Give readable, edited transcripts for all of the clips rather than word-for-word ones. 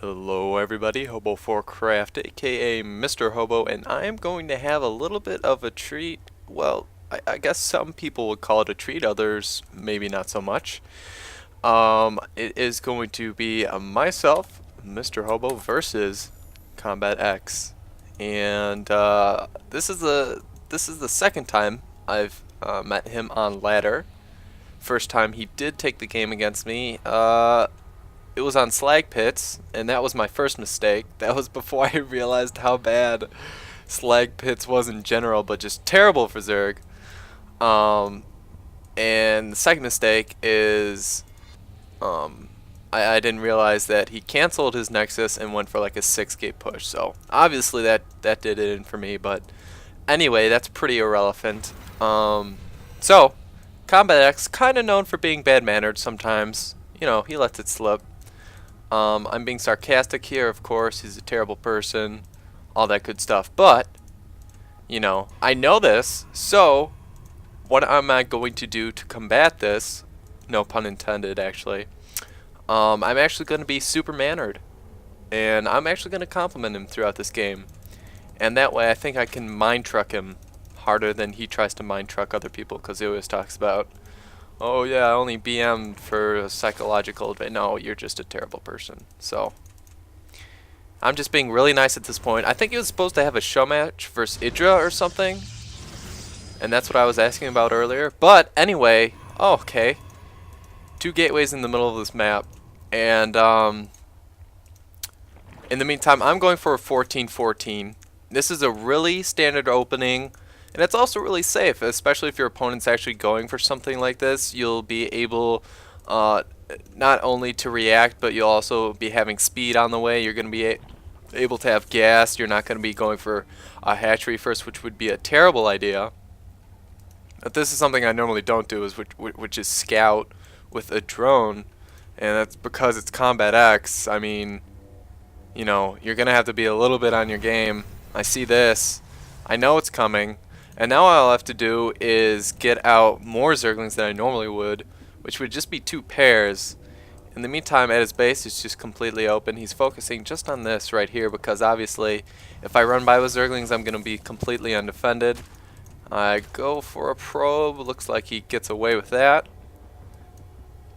Hello everybody, Hobo4Craft, aka MrHobo, and I am going to have a little bit of a treat. Well, I guess some people would call it a treat, others maybe not so much. It is going to be myself, MrHobo, versus CombatEX. And this is the second time I've met him on ladder. First time he did take the game against me. It was on slag pits, and that was my first mistake. That was before I realized how bad slag pits was in general, but just terrible for Zerg. And the second mistake is I didn't realize that he canceled his Nexus and went for like a 6-gate push. So obviously that did it in for me, but anyway, that's pretty irrelevant. So CombatEX, kind of known for being bad-mannered sometimes. You know, he lets it slip. I'm being sarcastic here, of course. He's a terrible person, all that good stuff. But, you know, I know this, so what am I going to do to combat this? No pun intended, actually. I'm actually going to be super mannered, and I'm actually going to compliment him throughout this game. And that way I think I can mind truck him harder than he tries to mind truck other people, because he always talks about, oh yeah, I only BM'd for a psychological advantage. No, you're just a terrible person. So I'm just being really nice at this point. I think he was supposed to have a show match versus Idra or something, and that's what I was asking about earlier. But anyway, oh, okay, 2 gateways in the middle of this map, and in the meantime, I'm going for a 14-14. This is a really standard opening. And it's also really safe, especially if your opponent's actually going for something like this. You'll be able not only to react, but you'll also be having speed on the way. You're going to be able to have gas. You're not going to be going for a hatchery first, which would be a terrible idea. But this is something I normally don't do, which is scout with a drone. And that's because it's CombatEX. I mean, you know, you're going to have to be a little bit on your game. I see this. I know it's coming. And now all I'll have to do is get out more Zerglings than I normally would, which would just be 2 pairs. In the meantime, at his base, it's just completely open. He's focusing just on this right here, because obviously, if I run by with Zerglings, I'm going to be completely undefended. I go for a probe. Looks like he gets away with that.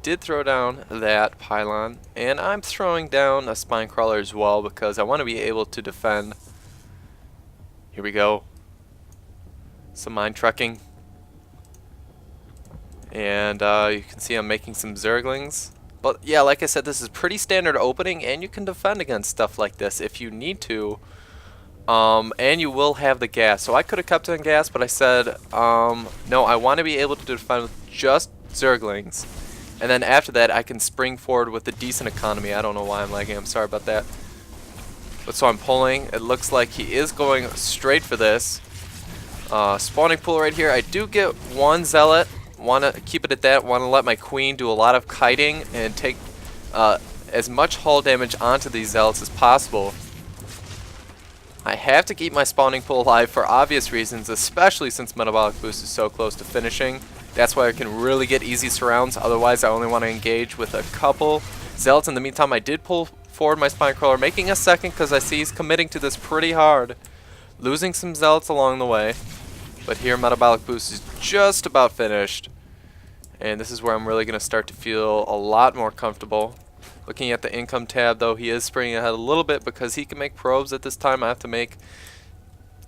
Did throw down that pylon, and I'm throwing down a spine crawler as well, because I want to be able to defend. Here we go. Some mind trucking, and you can see I'm making some Zerglings. But yeah, like I said, this is pretty standard opening, and you can defend against stuff like this if you need to, and you will have the gas. So I could have kept on gas, but I said no, I want to be able to defend with just Zerglings, and then after that I can spring forward with a decent economy. I don't know why I'm lagging, I'm sorry about that. But so I'm pulling. It looks like he is going straight for this. Spawning pool right here. I do get 1 zealot. Want to keep it at that. Want to let my queen do a lot of kiting and take as much hull damage onto these zealots as possible. I have to keep my spawning pool alive for obvious reasons, especially since metabolic boost is so close to finishing. That's why I can really get easy surrounds. Otherwise, I only want to engage with a couple zealots. In the meantime, I did pull forward my spine crawler, making a second because I see he's committing to this pretty hard. Losing some zealots along the way. But here, metabolic boost is just about finished. And this is where I'm really going to start to feel a lot more comfortable. Looking at the income tab, though, he is springing ahead a little bit because he can make probes at this time. I have to make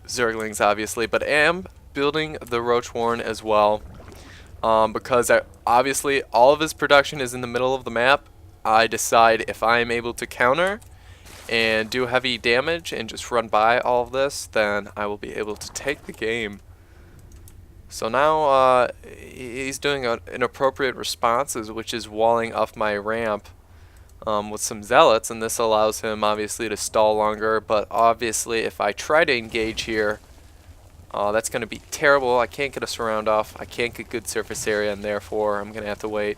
Zerglings, obviously. But am building the Roach Warren as well. Because obviously all of his production is in the middle of the map. I decide if I am able to counter and do heavy damage and just run by all of this, then I will be able to take the game. So now he's doing an appropriate response, which is walling off my ramp with some zealots, and this allows him obviously to stall longer. But obviously if I try to engage here, that's going to be terrible. I can't get a surround off. I can't get good surface area, and therefore I'm going to have to wait.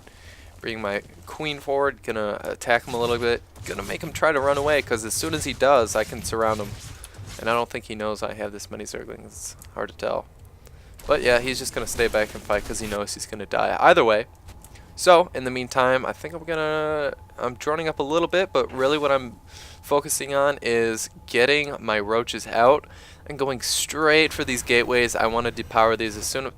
Bring my queen forward, gonna attack him a little bit, gonna make him try to run away, because as soon as he does, I can surround him. And I don't think he knows I have this many Zerglings. It's hard to tell. But yeah, he's just gonna stay back and fight because he knows he's gonna die. Either way, So in the meantime, I think I'm droning up a little bit, but really what I'm focusing on is getting my roaches out and going straight for these gateways. I want to depower these as soon as,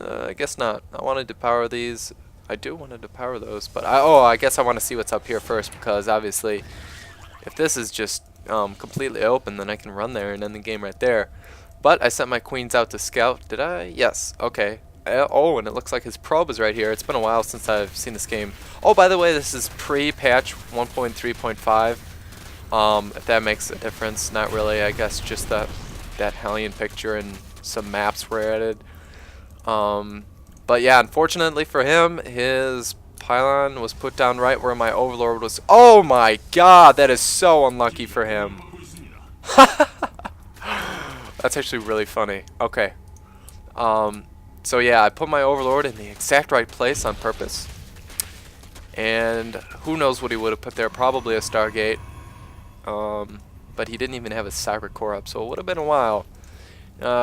I guess not. I want to depower these. I do want to depower those, but I guess I want to see what's up here first, because obviously if this is just completely open, then I can run there and end the game right there. But I sent my queens out to scout. Did I? Yes. Okay. Oh, and it looks like his probe is right here. It's been a while since I've seen this game. Oh, by the way, this is pre-patch 1.3.5. If that makes a difference, not really. I guess just that Hellion picture and some maps were added. But yeah, unfortunately for him, his pylon was put down right where my overlord was. Oh my god, that is so unlucky for him. That's actually really funny. Okay. So yeah, I put my overlord in the exact right place on purpose. And who knows what he would have put there? Probably a Stargate. But he didn't even have a Cyber Core up, so it would have been a while.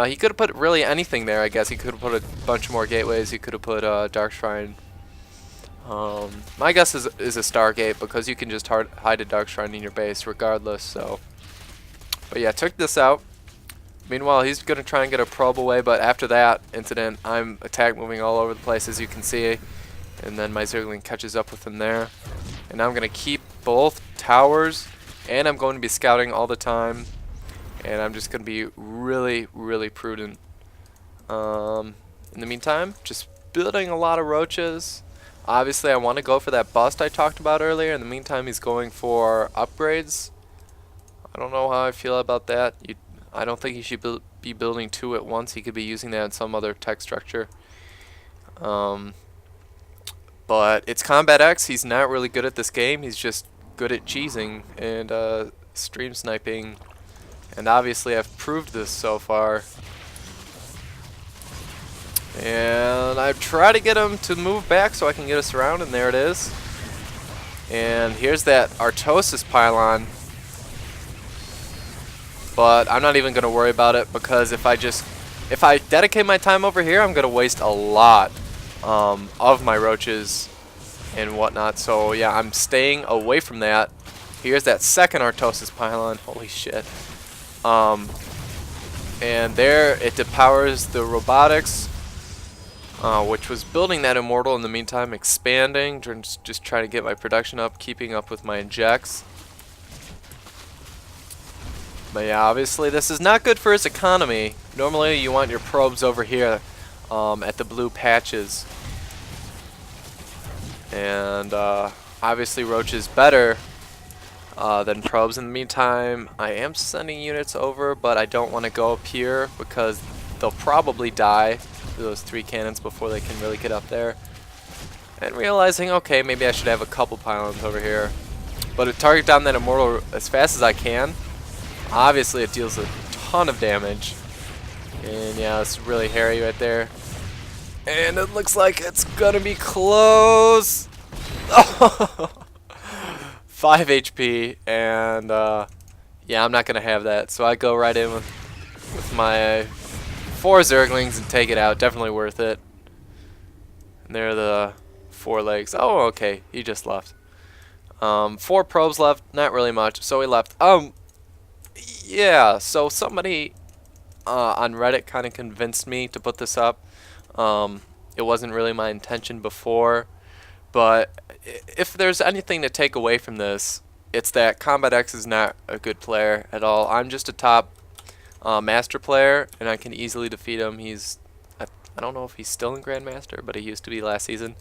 He could have put really anything there, I guess. He could have put a bunch more gateways. He could have put Dark Shrine. My guess is a Stargate, because you can just hide a Dark Shrine in your base regardless. So, but yeah, took this out. Meanwhile, he's going to try and get a probe away, but after that incident, I'm attack moving all over the place, as you can see. And then my Zergling catches up with him there. And now I'm going to keep both towers, and I'm going to be scouting all the time. And I'm just going to be really, really prudent. In the meantime, just building a lot of roaches. Obviously, I want to go for that bust I talked about earlier. In the meantime, he's going for upgrades. I don't know how I feel about that. I don't think he should be building two at once. He could be using that in some other tech structure. But it's CombatEX. He's not really good at this game. He's just good at cheesing and stream sniping. And obviously I've proved this so far. And I've tried to get him to move back so I can get us around, and there it is. And here's that Artosis pylon. But I'm not even going to worry about it, because if I dedicate my time over here, I'm going to waste a lot of my roaches and whatnot. So yeah, I'm staying away from that. Here's that second Artosis pylon. Holy shit. And there it depowers the robotics, which was building that immortal in the meantime, expanding, just trying to get my production up, keeping up with my injects. But yeah, obviously this is not good for his economy. Normally you want your probes over here at the blue patches. And obviously Roach is better than probes. In the meantime, I am sending units over, but I don't want to go up here because they'll probably die, those 3 cannons, before they can really get up there. And realizing, okay, maybe I should have a couple pylons over here. But to target down that immortal as fast as I can. Obviously it deals a ton of damage. And yeah, it's really hairy right there. And it looks like it's gonna be close. 5 HP, and yeah, I'm not gonna have that. So I go right in with my 4 Zerglings and take it out. Definitely worth it. And there are the 4 legs. Oh, okay, he just left. 4 probes left, not really much. So he left. Yeah, so somebody on Reddit kind of convinced me to put this up. It wasn't really my intention before, but if there's anything to take away from this, it's that CombatEX is not a good player at all. I'm just a top master player, and I can easily defeat him. I don't know if he's still in Grandmaster, but he used to be last season.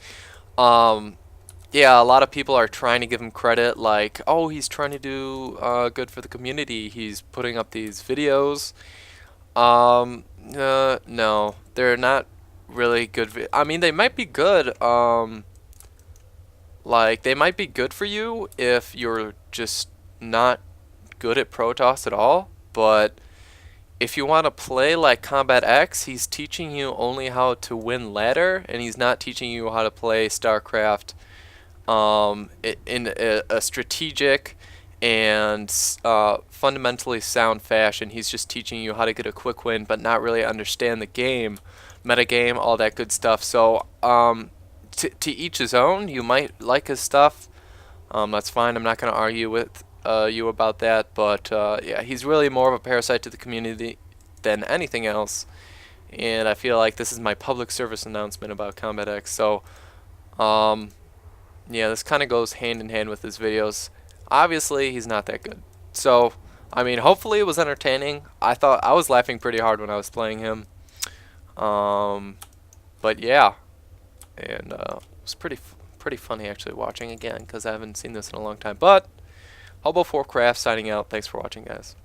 Yeah, a lot of people are trying to give him credit, like, oh, he's trying to do good for the community. He's putting up these videos. No, they're not really good. I mean, they might be good. Like, they might be good for you if you're just not good at Protoss at all. But if you want to play like CombatEX, he's teaching you only how to win ladder, and he's not teaching you how to play StarCraft in a strategic and fundamentally sound fashion. He's just teaching you how to get a quick win, but not really understand the game, metagame, all that good stuff. So to to each his own. You might like his stuff. That's fine. I'm not going to argue with you about that. But yeah, he's really more of a parasite to the community than anything else. And I feel like this is my public service announcement about CombatEX. So, yeah, this kind of goes hand in hand with his videos. Obviously, he's not that good. So, I mean, hopefully it was entertaining. I thought I was laughing pretty hard when I was playing him. But yeah, and it was pretty funny actually watching again because I haven't seen this in a long time. But Hobo4Craft signing out. Thanks for watching, guys.